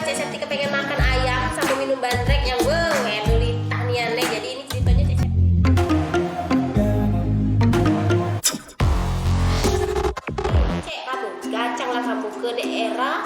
Cek Septi kepengen makan ayam sama minum bandrek yang edulita nih aneh. Jadi ini ceritanya Cek Septi. Cek kamu, gacanglah kamu ke daerah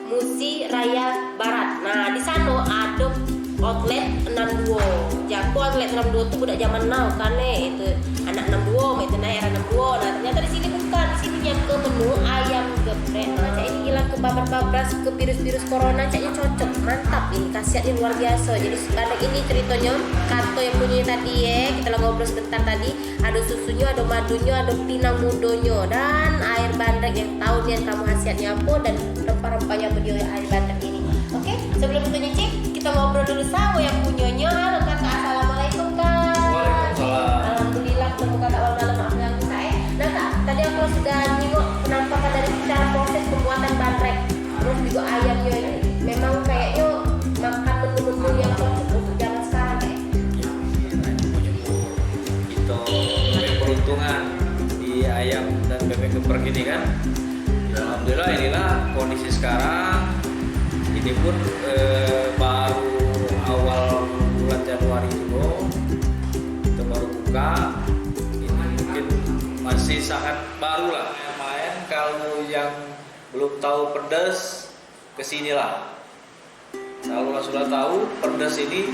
Musi Raya Barat. Nah di sana ada outlet 62. Jago outlet 62 tuh udah zaman now kan itu anak 62, itu nah era 62. Nah ternyata di sini bukan, di sini yang ke menu ayam geprek. Nah cak ini hilang ke babras ke virus corona, caknya cocok, mantap ini khasiatnya luar biasa. Jadi sekarang ini ceritanya kanto yang punya tadi kita lagi ngobrol sebentar tadi, ada susunya, ada madunya, ada pinang mudonya dan air bandrek yang tahu nih kamu khasiatnya apa dan rempah-rempahnya apa dia air bandrek ini. Oke, sebelum itu nyicip kita ngobrol dulu sama yang punyanya. Halo kakak, assalamualaikum kak. Waalaikumsalam. Alhamdulillah ketemu kakak malam maaf ganggu saya. Nah kak, tadi aku sudah nengok penampakan dari cara proses pembuatan bandrek, terus juga ayamnya ini memang kayaknya makan menu-menu yang cocok untuk zaman sekarang kayak. Itu peruntungan di ayam dan bebek geprek ini kan. Alhamdulillah inilah kondisi sekarang. Ini pun baru awal bulan Januari itu kita baru buka. Ini mungkin masih sangat baru lah. Lumayan kalau yang belum tahu pedas kesinilah. Kalau sudah tahu pedas ini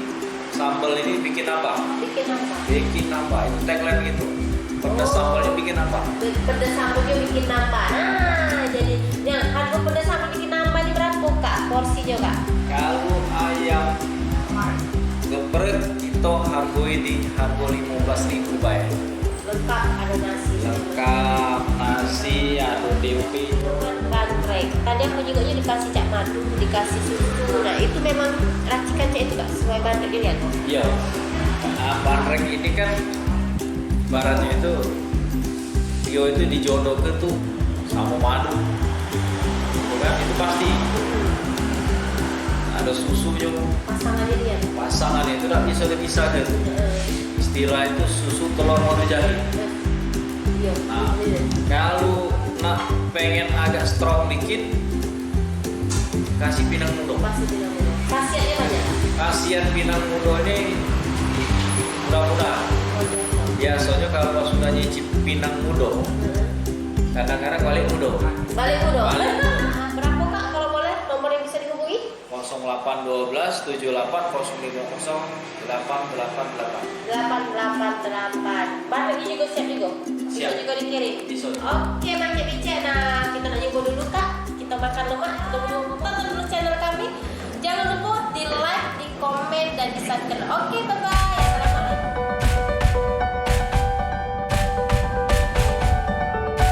sambal ini bikin apa? Bikin apa? Bikin apa? Itu tagline gitu. Pedas sambalnya bikin apa? Pedas sambalnya bikin apa? Nah, jadi yang harga pedas sambal bikin apa ini berapa kak? Porsinya kak? Kalau ayam geprek itu harga ini harga 15.000 bayar. Lengkap ada nasi. Lengkap nasi, ada tempe. Bandrek. Tadi aku juga dikasih cak madu, dikasih susu. Nah itu memang racikan cak itu kak sesuai bandrek ini ya? Iya. Nah, bandrek ini kan baratnya itu dia itu dijodohkan tuh sama madu. Itu kan itu pasti. Ada susunya. Pasangannya dia. Pasangan itu tidak bisa dipisahkan. Istilah itu susu telur madu jahe. Iya. Nah, kalau pengen agak strong dikit, kasih pinang muda. Pasti bilang gitu. Khasiatnya banyak. Kasihan pinang muda ini mudah-mudahan. Biasanya kalau sudah nyicip pinang muda, kadang-kadang balik muda. Balik muda. Balik muda. Berapa kak kalau boleh nomor yang bisa dihubungi? 0812 78 050 888. 888. Bandrek ini juga siap juga. Bisa Siap. juga dikirim. Bisa. Oke Bang Cek Bice. Nah kita nanya dulu kak. Kita makan lemak. Kita dulu